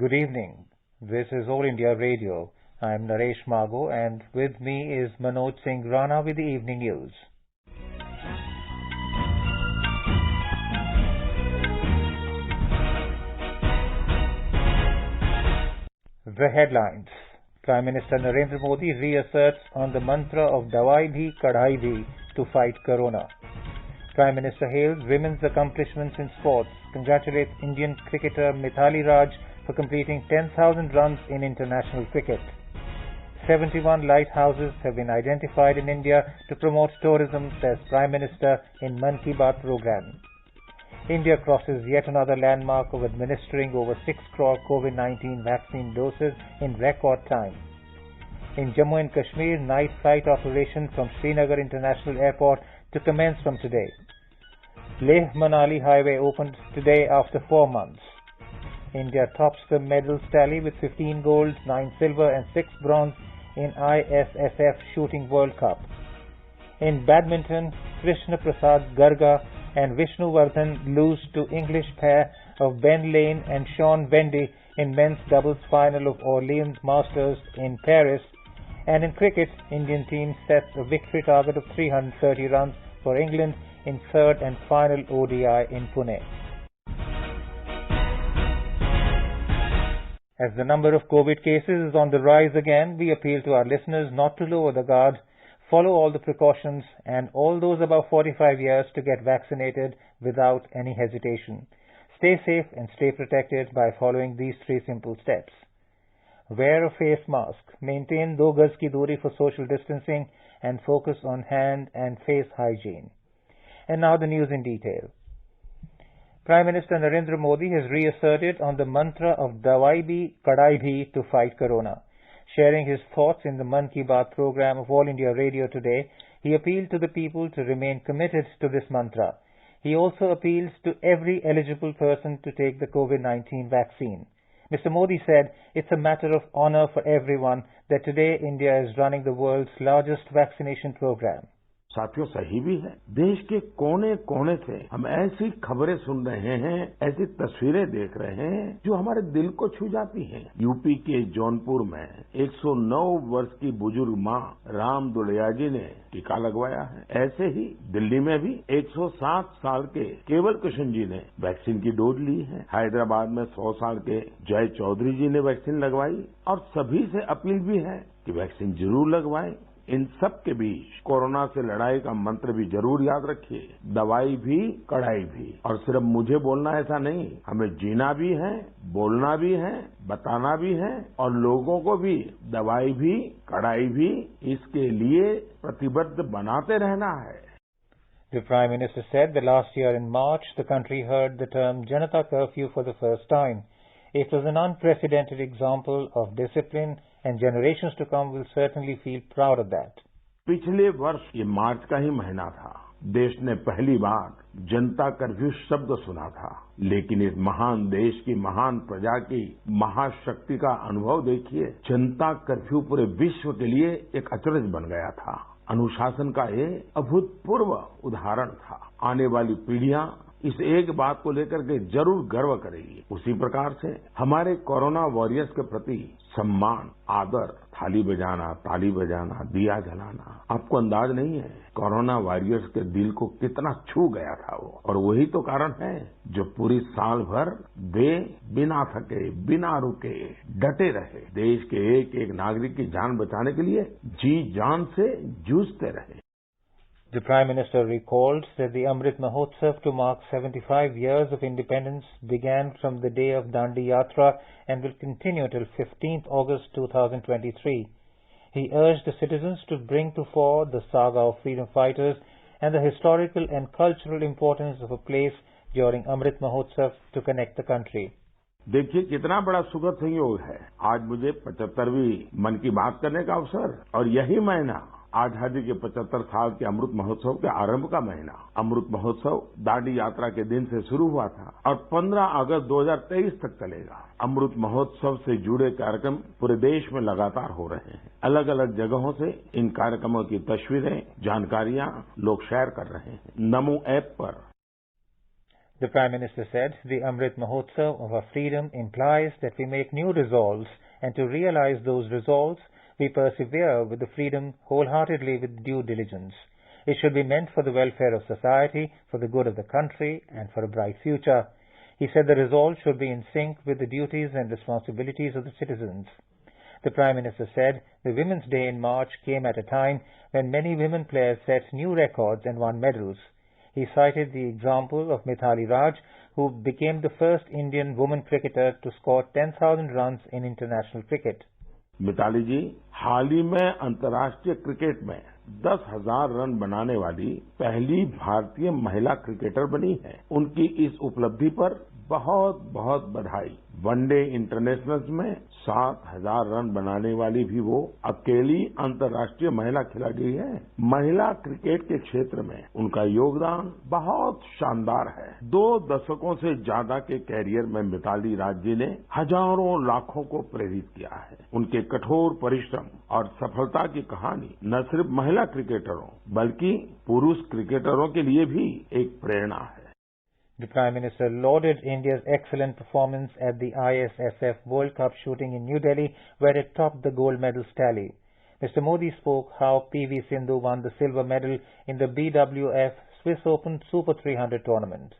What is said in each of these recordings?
Good evening. This is All India Radio. I am Naresh Mago and with me is Manoj Singh Rana with the evening news. The headlines. Prime Minister Narendra Modi reasserts on the mantra of Dawai Bhi Kadhai Bhi to fight Corona. Prime Minister hails women's accomplishments in sports, congratulates Indian cricketer Mithali Raj for completing 10,000 runs in international cricket. 71 lighthouses have been identified in India to promote tourism, says Prime Minister in Mann Ki Baat program. India crosses yet another landmark of administering over 6 crore COVID-19 vaccine doses in record time. In Jammu and Kashmir, night flight operation from Srinagar International Airport to commence from today. Leh-Manali highway opened today after 4 months. India tops the medals tally with 15 gold, 9 silver and 6 bronze in ISSF Shooting World Cup. In badminton, Krishna Prasad Garga and Vishnu Vardhan lose to English pair of Ben Lane and Sean Vendy in men's doubles final of Orleans Masters in Paris. And in cricket, Indian team sets a victory target of 330 runs for England in third and final ODI in Pune. As the number of COVID cases is on the rise again, we appeal to our listeners not to lower the guard, follow all the precautions, and all those above 45 years to get vaccinated without any hesitation. Stay safe and stay protected by following these 3 simple steps. Wear a face mask, maintain 2 gaz ki doori for social distancing, and focus on hand and face hygiene. And now the news in detail. Prime Minister Narendra Modi has reasserted on the mantra of Dawai Bhi Kadhai Bhi to fight Corona. Sharing his thoughts in the Mann Ki Baat program of All India Radio today, he appealed to the people to remain committed to this mantra. He also appeals to every eligible person to take the COVID-19 vaccine. Mr. Modi said it's a matter of honor for everyone that today India is running the world's largest vaccination program. साथियों सही भी है। देश के कोने कोने से हम ऐसी खबरें सुन रहे हैं, ऐसी तस्वीरें देख रहे हैं जो हमारे दिल को छू जाती हैं। यूपी के जौनपुर में 109 वर्ष की बुजुर्ग मां राम दुलिया जी ने टीका लगवाया है। ऐसे ही दिल्ली में भी 107 साल के केवल कृष्ण जी ने वैक्सीन की डोज ली है। हैदराबाद में 100 साल के जय चौधरी जी ने वैक्सीन लगवाई और सभी से अपील भी है कि वैक्सीन जरूर लगवाएं। इन सब के बीच कोरोना से लड़ाई का मंत्र भी जरूर याद रखिए, दवाई भी कड़ाई भी। और सिर्फ मुझे बोलना ऐसा नहीं, हमें जीना भी है, बोलना भी है, बताना भी है और लोगों को भी दवाई भी कड़ाई भी इसके लिए प्रतिबद्ध बनाते रहना है। The Prime Minister said that last year in March, the country heard the term Janata Curfew for the first time. It was an unprecedented example of discipline and generations to come will certainly feel proud of that. पिछले वर्ष ये मार्च का ही महीना था। देश ने पहली बार जनता curfew शब्द सुना था, लेकिन इस महान देश की महान प्रजा की महाशक्ति का अनुभव देखिए। जनता कर्फ्यू पूरे विश्व के लिए एक अचरज बन गया था। अनुशासन का ये अभूतपूर्व उदाहरण था। आने वाली पीढ़ियां इस एक बात को लेकर के जरूर गर्व करेगी। उसी प्रकार से हमारे कोरोना वॉरियर्स के प्रति सम्मान, आदर, थाली बजाना, ताली बजाना, दिया जलाना, आपको अंदाज नहीं है कोरोना वॉरियर्स के दिल को कितना छू गया था वो। और वही तो कारण है जो पूरी साल भर वे बिना थके, बिना रुके डटे रहे, देश के एक एक नागरिक की जान बचाने के लिए जी जान से जूझते रहे। The Prime Minister recalled that the Amrit Mahotsav to mark 75 years of independence began from the day of Dandi Yatra and will continue till 15th August 2023. He urged the citizens to bring to fore the saga of freedom fighters and the historical and cultural importance of a place during Amrit Mahotsav to connect the country. देखिए कितना बड़ा सुखद संयोग है। आज मुझे 75वीं मन की बात करने का अवसर और यही महीना आजादी के 75 साल के अमृत महोत्सव के आरंभ का महीना। अमृत महोत्सव दांडी यात्रा के दिन से शुरू हुआ था और 15 अगस्त 2023 तक चलेगा। अमृत महोत्सव से जुड़े कार्यक्रम पूरे देश में लगातार हो रहे हैं। अलग अलग जगहों से इन कार्यक्रमों की तस्वीरें, जानकारियां लोग शेयर कर रहे हैं। नमो ऐप पर The Prime Minister said the Amrit Mahotsav of our freedom implies that we make new resolves, and to realize those resolves, we persevere with the freedom wholeheartedly with due diligence. It should be meant for the welfare of society, for the good of the country, and for a bright future. He said the resolve should be in sync with the duties and responsibilities of the citizens. The Prime Minister said the Women's Day in March came at a time when many women players set new records and won medals. He cited the example of Mithali Raj, who became the first Indian woman cricketer to score 10,000 runs in international cricket. Mitali जी हाल ही में अंतर्राष्ट्रीय cricket में 10,000 run बनाने वाली पहली भारतीय महिला cricketer बनी है। उनकी इस उपलब्धि पर बहुत बहुत बधाई। वनडे इंटरनेशनल्स में 7,000 रन बनाने वाली भी वो अकेली अंतर्राष्ट्रीय महिला खिलाड़ी है। महिला क्रिकेट के क्षेत्र में उनका योगदान बहुत शानदार है। 2 दशकों से ज्यादा के कैरियर में मिताली राज जी ने हजारों लाखों को प्रेरित किया है। उनके कठोर परिश्रम और सफलता की कहानी न सिर्फ महिला क्रिकेटरों बल्कि पुरुष क्रिकेटरों के लिए भी एक प्रेरणा है। The Prime Minister lauded India's excellent performance at the ISSF World Cup shooting in New Delhi, where it topped the gold medals tally. Mr. Modi spoke how PV Sindhu won the silver medal in the BWF Swiss Open Super 300 tournament.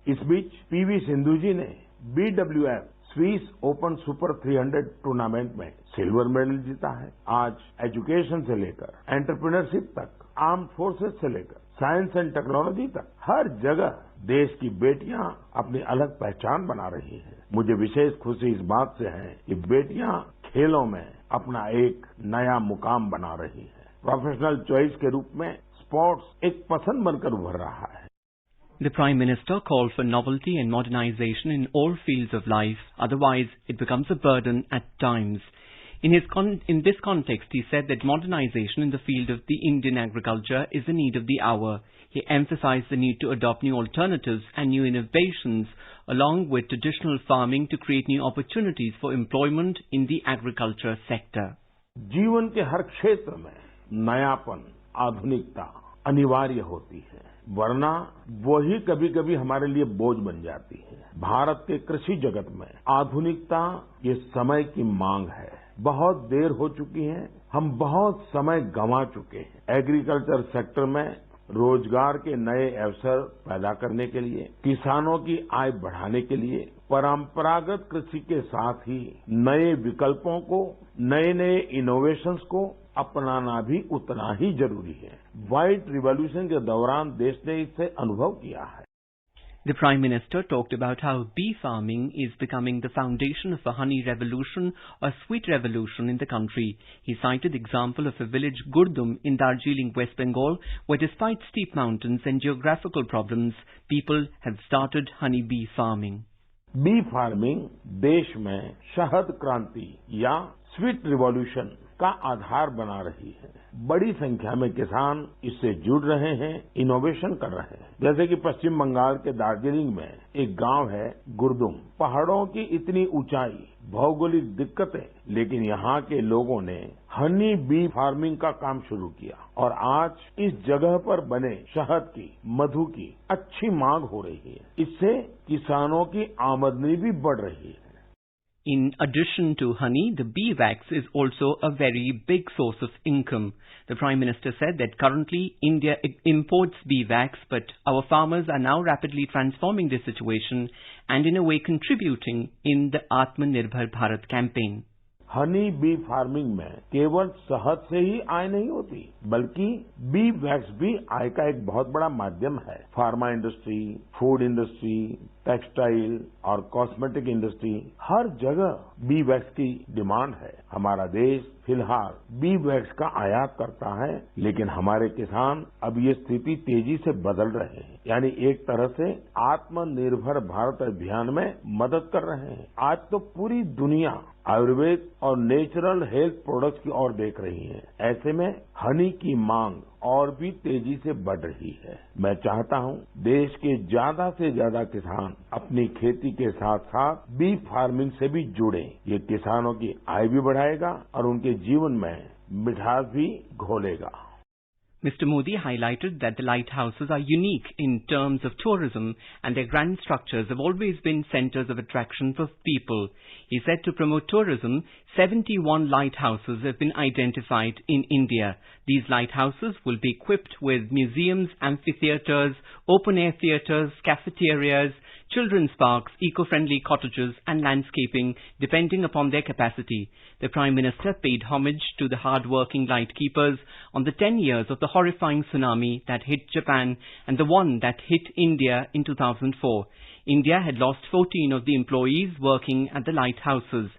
इस बीच PV Sindhu जी ने BWF Swiss open super 300 tournament में silver medal जीता है। आज education से लेकर entrepreneurship तक, armed forces से लेकर साइंस एंड टेक्नोलॉजी तक हर जगह देश की बेटियां अपनी अलग पहचान बना रही हैं। मुझे विशेष खुशी इस बात से है कि बेटियां खेलों में अपना एक नया मुकाम बना रही हैं। प्रोफेशनल चॉइस के रूप में स्पोर्ट्स एक पसंद बनकर उभर रहा है। The Prime Minister called for novelty and modernization in all fields of life, otherwise it becomes a burden at times. In this context, he said that modernization in the field of the Indian agriculture is the need of the hour. He emphasized the need to adopt new alternatives and new innovations along with traditional farming to create new opportunities for employment in the agriculture sector. जीवन के हर क्षेत्र में नयापन, आधुनिकता अनिवार्य होती है, वरना वही कभी कभी हमारे लिए बोझ बन जाती है। भारत के कृषि जगत में आधुनिकता ये समय की मांग है। बहुत देर हो चुकी है, हम बहुत समय गंवा चुके हैं। एग्रीकल्चर सेक्टर में रोजगार के नए अवसर पैदा करने के लिए, किसानों की आय बढ़ाने के लिए परंपरागत कृषि के साथ ही नए विकल्पों को, नए नए इनोवेशंस को अपनाना भी उतना ही जरूरी है। व्हाइट रिवॉल्यूशन के दौरान देश ने इससे अनुभव किया है। The Prime Minister talked about how bee farming is becoming the foundation of a honey revolution or sweet revolution in the country. He cited the example of a village Gurdum in Darjeeling, West Bengal, where despite steep mountains and geographical problems, people have started honey bee farming. Bee farming देश में शहद क्रांति या sweet revolution का आधार बना रही है। बड़ी संख्या में किसान इससे जुड़ रहे हैं, इनोवेशन कर रहे हैं। जैसे कि पश्चिम बंगाल के दार्जिलिंग में एक गांव है गुरदुम। पहाड़ों की इतनी ऊंचाई, भौगोलिक दिक्कतें, लेकिन यहाँ के लोगों ने हनी बी फार्मिंग का काम शुरू किया और आज इस जगह पर बने शहद की, मधु की अच्छी मांग हो रही है। इससे किसानों की आमदनी भी बढ़ रही है। In addition to honey, the bee wax is also a very big source of income. The Prime Minister said that currently India imports bee wax, but our farmers are now rapidly transforming this situation and in a way contributing in the Atmanirbhar Bharat campaign. Honey bee farming में केवल शहद से ही आय नहीं होती, बल्कि B wax भी आय का एक बहुत बड़ा माध्यम है। Pharma industry, food industry, textile और कॉस्मेटिक इंडस्ट्री, हर जगह बी वैक्स की डिमांड है। हमारा देश फिलहाल बी वैक्स का आयात करता है, लेकिन हमारे किसान अब ये स्थिति तेजी से बदल रहे हैं, यानी एक तरह से आत्मनिर्भर भारत अभियान में मदद कर रहे हैं। आज तो पूरी दुनिया आयुर्वेद और नेचुरल हेल्थ प्रोडक्ट्स की ओर देख रही है। ऐसे में हनी की मांग और भी तेजी से बढ़ रही है। मैं चाहता हूं देश के ज्यादा से ज्यादा किसान अपनी खेती के साथ साथ बी फार्मिंग से भी जुड़े। ये किसानों की आय भी बढ़ाएगा और उनके जीवन में मिठास भी घोलेगा। Mr. Modi highlighted that the lighthouses are unique in terms of tourism and their grand structures have always been centers of attraction for people. He said to promote tourism, 71 lighthouses have been identified in India. These lighthouses will be equipped with museums, amphitheatres, open-air theatres, cafeterias, children's parks, eco-friendly cottages and landscaping depending upon their capacity. The Prime Minister paid homage to the hard-working lightkeepers on the 10 years of the horrifying tsunami that hit Japan and the one that hit India in 2004. India had lost 14 of the employees working at the lighthouses.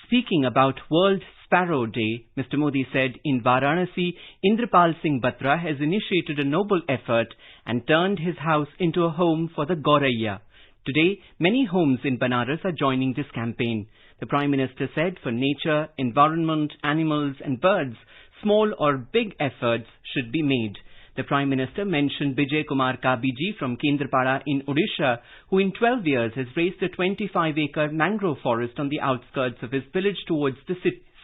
Speaking about World Sparrow Day, Mr. Modi said in Varanasi, Indrapal Singh Batra has initiated a noble effort and turned his house into a home for the Goraiya. Today, many homes in Banaras are joining this campaign. The Prime Minister said for nature, environment, animals and birds, small or big efforts should be made. The Prime Minister mentioned Bijay Kumar Kabiji from Kendrapada in Odisha, who in 12 years has raised a 25-acre mangrove forest on the outskirts of his village towards the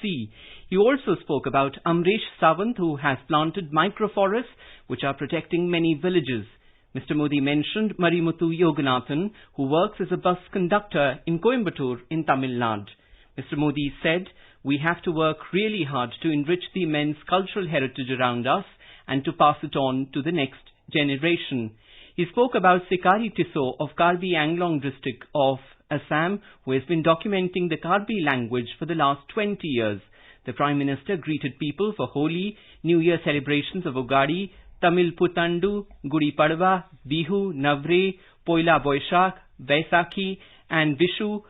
sea. He also spoke about Amrish Sawant, who has planted microforests which are protecting many villages. Mr. Modi mentioned Marimuthu Yoganathan, who works as a bus conductor in Coimbatore in Tamil Nadu. Mr. Modi said, "We have to work really hard to enrich the immense cultural heritage around us and to pass it on to the next generation." He spoke about Sikari Tiso of Karbi Anglong district of Assam, who has been documenting the Karbi language for the last 20 years. The Prime Minister greeted people for Holi, New Year celebrations of Ugadi, Tamil Putandu, Gudi Padwa, Bihu, Navre, Poila Boishakh, Vaisakhi and Vishu,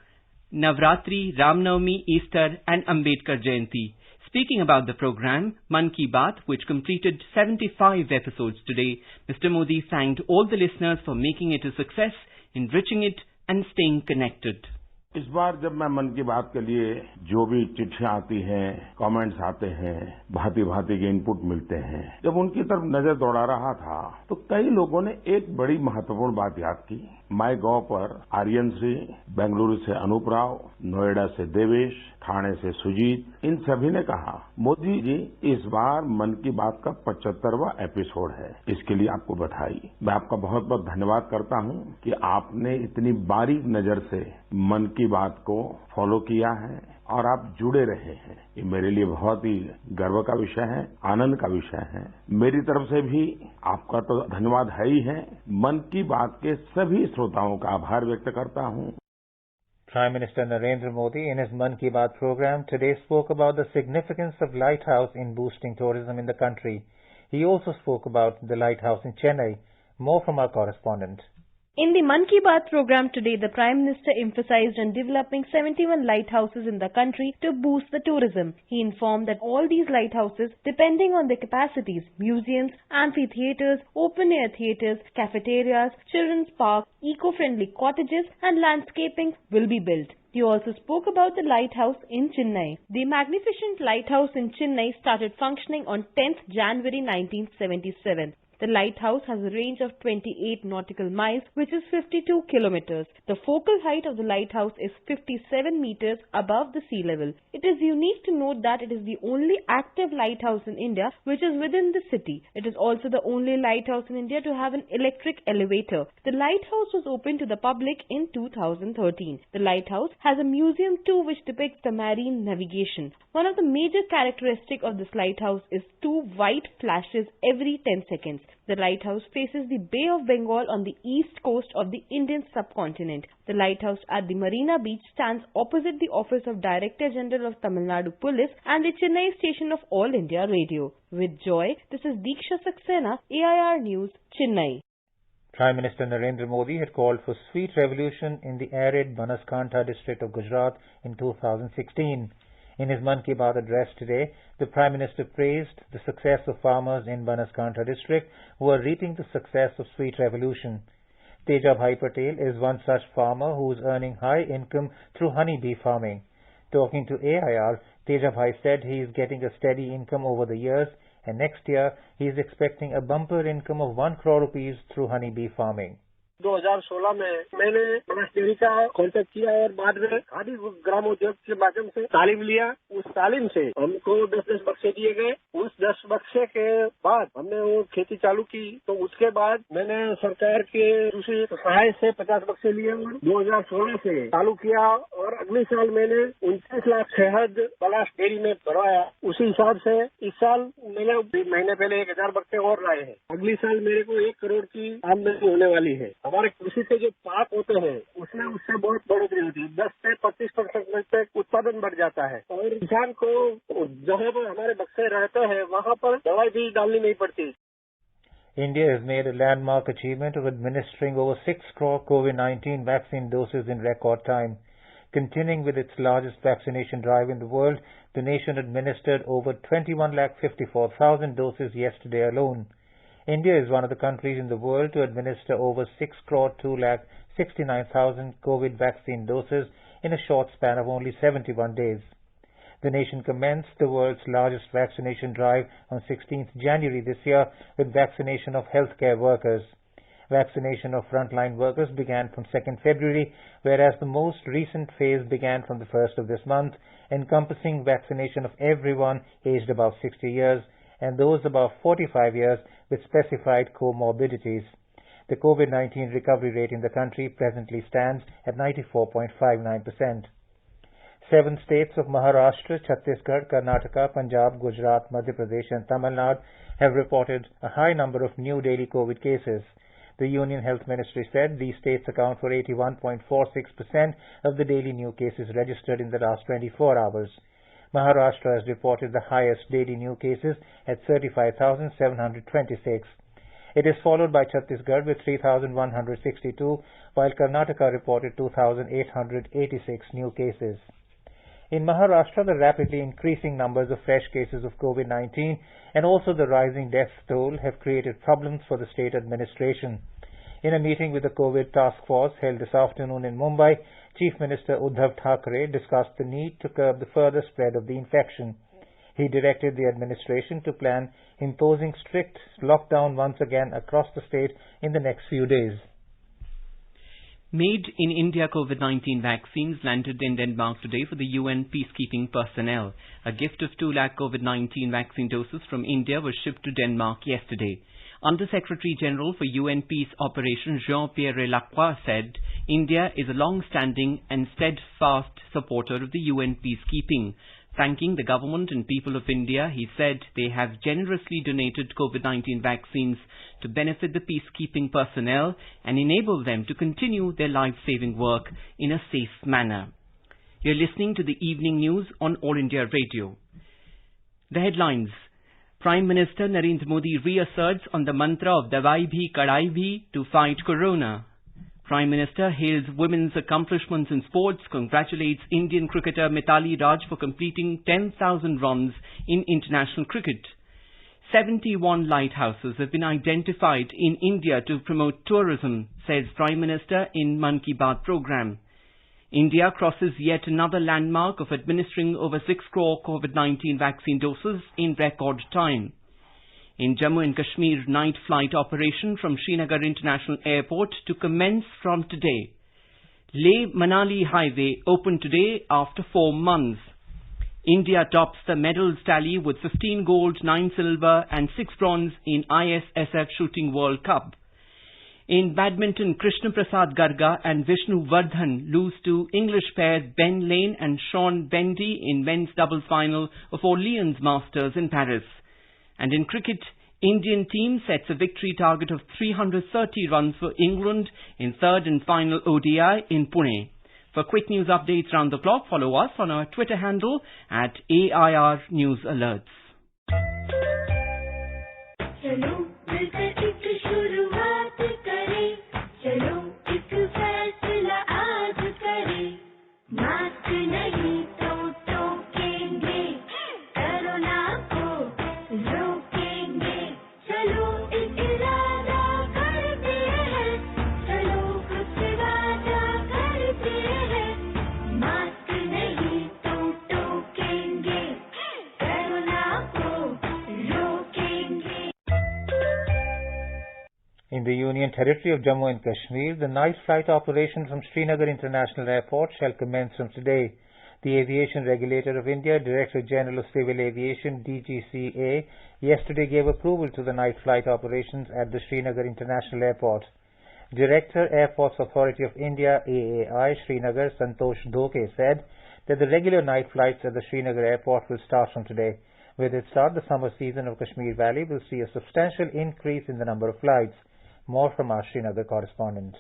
Navratri, Ramnavami, Easter and Ambedkar Jayanti. Speaking about the program, Mann Ki Baat, which completed 75 episodes today, Mr. Modi thanked all the listeners for making it a success, enriching it and staying connected. इस बार जब मैं मन की बात के लिए जो भी चिट्ठियां आती हैं, कमेंट्स आते हैं, भांति भांति के इनपुट मिलते हैं, जब उनकी तरफ नजर दौड़ा रहा था तो कई लोगों ने एक बड़ी महत्वपूर्ण बात याद की। माई गॉव पर आर्यन श्री, बेंगलुरु से अनूप राव, नोएडा से देवेश, ठाणे से सुजीत, इन सभी ने कहा, मोदी जी इस बार मन की बात का 75वां एपिसोड है, इसके लिए आपको बधाई। मैं आपका बहुत बहुत धन्यवाद करता हूं कि आपने इतनी बारीक नजर से मन की बात को फॉलो किया है और आप जुड़े रहे हैं। ये मेरे लिए बहुत ही गर्व का विषय है, आनंद का विषय है। मेरी तरफ से भी आपका तो धन्यवाद है ही है। मन की बात के सभी श्रोताओं का आभार व्यक्त करता हूं। Prime Minister Narendra Modi in his Mann Ki Baat program today spoke about the significance of lighthouse in boosting tourism in the country. He also spoke about the lighthouse in Chennai. More from our correspondent. In the Mann Ki Baat program today, the Prime Minister emphasized on developing 71 lighthouses in the country to boost the tourism. He informed that all these lighthouses, depending on their capacities, museums, amphitheatres, open-air theatres, cafeterias, children's parks, eco-friendly cottages and landscaping will be built. He also spoke about the lighthouse in Chennai. The magnificent lighthouse in Chennai started functioning on 10th January 1977. The lighthouse has a range of 28 nautical miles, which is 52 kilometers. The focal height of the lighthouse is 57 meters above the sea level. It is unique to note that it is the only active lighthouse in India which is within the city. It is also the only lighthouse in India to have an electric elevator. The lighthouse was opened to the public in 2013. The lighthouse has a museum too which depicts the marine navigation. One of the major characteristics of this lighthouse is 2 white flashes every 10 seconds. The lighthouse faces the Bay of Bengal on the east coast of the Indian subcontinent. The lighthouse at the Marina Beach stands opposite the office of Director General of Tamil Nadu Police and the Chennai station of All India Radio. With joy, this is Deeksha Saxena, AIR News, Chennai. Prime Minister Narendra Modi had called for sweet revolution in the arid Banaskantha district of Gujarat in 2016. In his Mann Ki Baat address today, the Prime Minister praised the success of farmers in Banaskantha district who are reaping the success of sweet revolution. Tejabhai Patel is one such farmer who is earning high income through honeybee farming. Talking to AIR, Tejabhai said he is getting a steady income over the years and next year he is expecting a bumper income of 1 crore rupees through honeybee farming. 2016 में मैंने Banas dairy का contact किया और बाद में खादी ग्राम उद्योग के माध्यम से तालीम लिया। उस तालीम से हमको 10-10 बक्से दिए गए। उस 10 बक्से के बाद हमने वो खेती चालू की। तो उसके बाद मैंने सरकार के कृषि सहाय से 50 बक्से लिए और 2016 से चालू किया और अगले साल मैंने 29 लाख शहद बनास डेयरी में भरवाया। उसी हिसाब से इस साल मैंने महीने पहले 1000 बक्से और लाए हैं। अगले साल मेरे को 1 करोड़ की आमदनी होने वाली है। हमारे कृषि से जो पाक होते हैं उसमें उससे बहुत बढ़ोतरी होती है। 10 से 25% तक उत्पादन बढ़ जाता है और किसान को जहाँ पर हमारे बक्से रहते हैं वहाँ पर दवाई भी डालनी नहीं पड़ती। India has made a landmark achievement of administering over 6 crore COVID-19 vaccine doses in record time. Continuing with its largest vaccination drive in the world, the nation administered over 21,54,000 doses yesterday alone. India is one of the countries in the world to administer over 6 crore 2,69,000 COVID vaccine doses in a short span of only 71 days. The nation commenced the world's largest vaccination drive on 16th January this year with vaccination of healthcare workers. Vaccination of frontline workers began from 2nd February, whereas the most recent phase began from the 1st of this month, encompassing vaccination of everyone aged above 60 years and those above 45 years with specified comorbidities. The COVID-19 recovery rate in the country presently stands at 94.59%. 7 states of Maharashtra, Chhattisgarh, Karnataka, Punjab, Gujarat, Madhya Pradesh and Tamil Nadu have reported a high number of new daily COVID cases. The Union Health Ministry said these states account for 81.46% of the daily new cases registered in the last 24 hours. Maharashtra has reported the highest daily new cases at 35,726. It is followed by Chhattisgarh with 3,162, while Karnataka reported 2,886 new cases. In Maharashtra, the rapidly increasing numbers of fresh cases of COVID-19 and also the rising death toll have created problems for the state administration. In a meeting with the COVID task force held this afternoon in Mumbai, Chief Minister Uddhav Thackeray discussed the need to curb the further spread of the infection. He directed the administration to plan imposing strict lockdown once again across the state in the next few days. Made in India COVID-19 vaccines landed in Denmark today for the UN peacekeeping personnel. A gift of 2 lakh COVID-19 vaccine doses from India was shipped to Denmark yesterday. Under-Secretary General for UN Peace Operations Jean-Pierre Lacroix said India is a long-standing and steadfast supporter of the UN peacekeeping. Thanking the government and people of India, he said they have generously donated COVID-19 vaccines to benefit the peacekeeping personnel and enable them to continue their life-saving work in a safe manner. You're listening to the evening news on All India Radio. The headlines. Prime Minister Narendra Modi reasserts on the mantra of Dawai Bhi Kadai Bhi to fight Corona. Prime Minister hails women's accomplishments in sports, congratulates Indian cricketer Mithali Raj for completing 10,000 runs in international cricket. 71 lighthouses have been identified in India to promote tourism, says Prime Minister in Mann Ki Baat programme. India crosses yet another landmark of administering over 6 crore COVID-19 vaccine doses in record time. In Jammu and Kashmir, night flight operation from Srinagar International Airport to commence from today. Leh-Manali Highway opened today after 4 months. India tops the medals tally with 15 gold, 9 silver and 6 bronze in ISSF Shooting World Cup. In badminton, Krishna Prasad Garga and Vishnu Vardhan lose to English pair Ben Lane and Sean Bendy in men's doubles final of Orleans Masters in Paris. And in cricket, Indian team sets a victory target of 330 runs for England in third and final ODI in Pune. For quick news updates round the clock, follow us on our Twitter handle at AIR News Alerts. In the Union Territory of Jammu and Kashmir, the night flight operation from Srinagar International Airport shall commence from today. The Aviation Regulator of India, Director General of Civil Aviation DGCA, yesterday gave approval to the night flight operations at the Srinagar International Airport. Director, Airports Authority of India AAI, Srinagar, Santosh Doke said that the regular night flights at the Srinagar Airport will start from today. With its start, the summer season of Kashmir Valley will see a substantial increase in the number of flights. More from our Srinagar correspondent.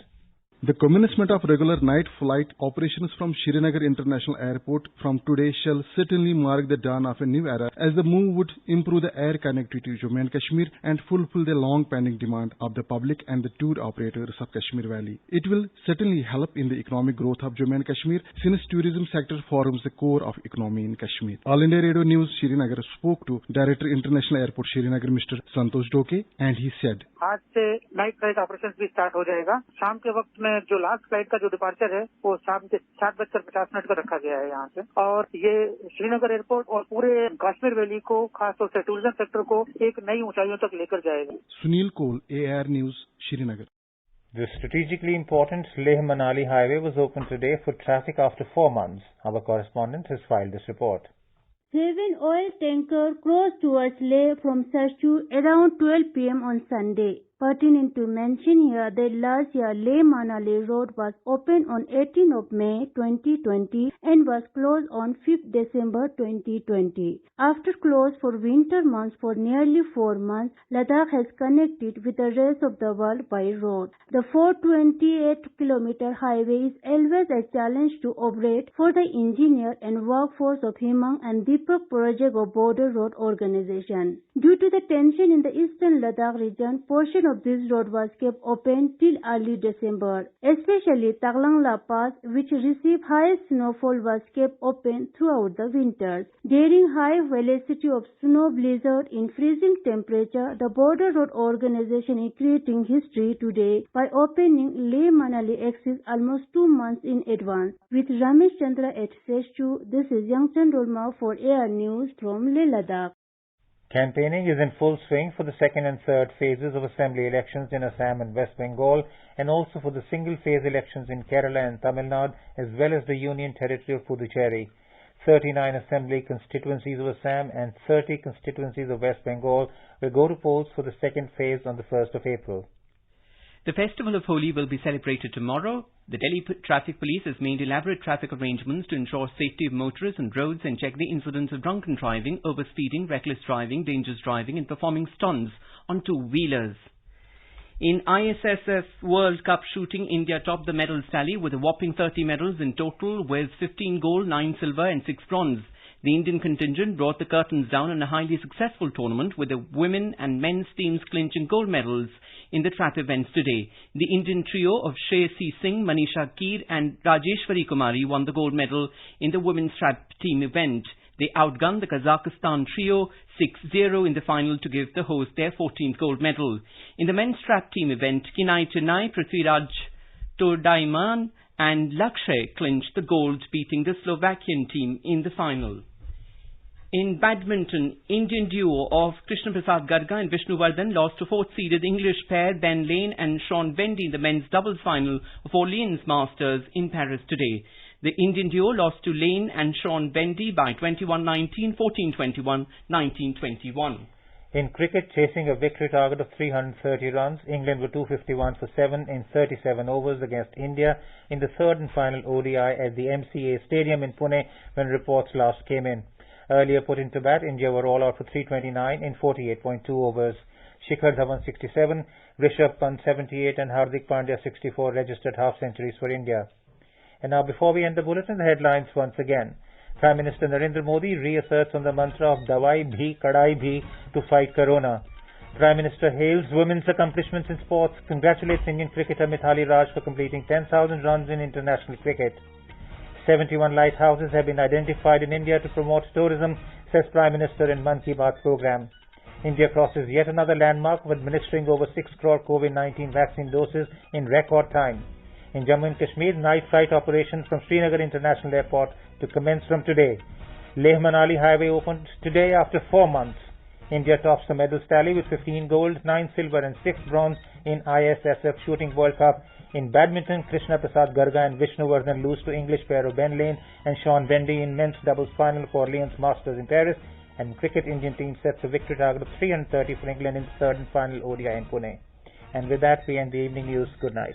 The commencement of regular night flight operations from Srinagar International Airport from today shall certainly mark the dawn of a new era, as the move would improve the air connectivity to Jammu and Kashmir and fulfill the long-pending demand of the public and the tour operators of Kashmir Valley. It will certainly help in the economic growth of Jammu and Kashmir, since tourism sector forms the core of economy in Kashmir. All India Radio News Srinagar spoke to Director International Airport Srinagar Mr. Santosh Doke, and he said, आज से night flight operation भी start हो जाएगा। शाम के वक्त में जो लास्ट फ्लाइट का जो डिपार्चर है वो शाम के 7:50 को रखा गया है यहाँ से, और ये श्रीनगर एयरपोर्ट और पूरे कश्मीर वैली को, खास तौर से टूरिज्म सेक्टर को एक नई ऊंचाइयों तक लेकर जाएगा। सुनील कोल, AIR News, Srinagar. The strategically important Leh-Manali highway was opened today for traffic after 4 months. Our correspondent has filed this report. 7 oil tankers crossed towards Leh from Sarchu around 12 p.m. on Sunday. Pertinent to mention here that last year Leh-Manali road was opened on 18th of May 2020 and was closed on 5th December 2020. After closed for winter months for nearly 4 months, Ladakh has connected with the rest of the world by road. The 428-kilometer highway is always a challenge to operate for the engineer and workforce of Himang and Deepak Project of Border Road Organization. Due to the tension in the eastern Ladakh region, portion of this road was kept open till early December. Especially Taglangla Pass, which received highest snowfall, was kept open throughout the winters. During high velocity of snow blizzard in freezing temperature, the Border Road Organization is creating history today by opening Leh-Manali axis almost 2 months in advance. With Ramesh Chandra at Seshu, this is Yangchan Rolma for AIR News from Leh Ladakh. Campaigning is in full swing for the second and third phases of assembly elections in Assam and West Bengal, and also for the single-phase elections in Kerala and Tamil Nadu, as well as the Union Territory of Puducherry. 39 assembly constituencies of Assam and 30 constituencies of West Bengal will go to polls for the second phase on the 1st of April. The festival of Holi will be celebrated tomorrow. The Delhi Traffic Police has made elaborate traffic arrangements to ensure safety of motorists on roads and check the incidents of drunken driving, overspeeding, reckless driving, dangerous driving and performing stunts on two-wheelers. In ISSF World Cup shooting, India topped the medals tally with a whopping 30 medals in total, with 15 gold, 9 silver and 6 bronze. The Indian contingent brought the curtains down in a highly successful tournament, with the women and men's teams clinching gold medals in the trap events today. The Indian trio of Shreyasi Singh, Manisha Keer and Rajeshwari Kumari won the gold medal in the women's trap team event. They outgunned the Kazakhstan trio 6-0 in the final to give the host their 14th gold medal. In the men's trap team event, Kinai Chennai, Prithviraj Tordaiman and Lakshay clinched the gold, beating the Slovakian team in the final. In badminton, Indian duo of Krishna Prasad Garga and Vishnuvardhan lost to fourth-seeded English pair Ben Lane and Sean Bendy in the men's doubles final of Orleans Masters in Paris today. The Indian duo lost to Lane and Sean Bendy by 21-19, 14-21, 19-21. In cricket, chasing a victory target of 330 runs, England were 251 for 7 in 37 overs against India in the third and final ODI at the MCA Stadium in Pune when reports last came in. Earlier put into bat, India were all out for 329 in 48.2 overs. Shikhar Dhawan 67, Rishabh Pant 78 and Hardik Pandya 64 registered half-centuries for India. And now, before we end the bulletin, the headlines once again. Prime Minister Narendra Modi reasserts on the mantra of Dawai Bhi, Kadai Bhi to fight Corona. Prime Minister hails women's accomplishments in sports, congratulates Indian cricketer Mithali Raj for completing 10,000 runs in international cricket. 71 lighthouses have been identified in India to promote tourism, says Prime Minister in Mann Ki Baat program. India crosses yet another landmark of administering over 6 crore COVID-19 vaccine doses in record time. In Jammu and Kashmir, night flight operations from Srinagar International Airport to commence from today. Leh-Manali highway opened today after 4 months. India tops the medals tally with 15 gold, 9 silver and 6 bronze in ISSF Shooting World Cup. In badminton, Krishna Prasad Garga and Vishnuvardhan lose to English pair of Ben Lane and Sean Vendy in men's doubles final for Orleans Masters in Paris. And cricket, Indian team sets a victory target of 330 for England in the third and final ODI in Pune. And with that, we end the evening news. Good night.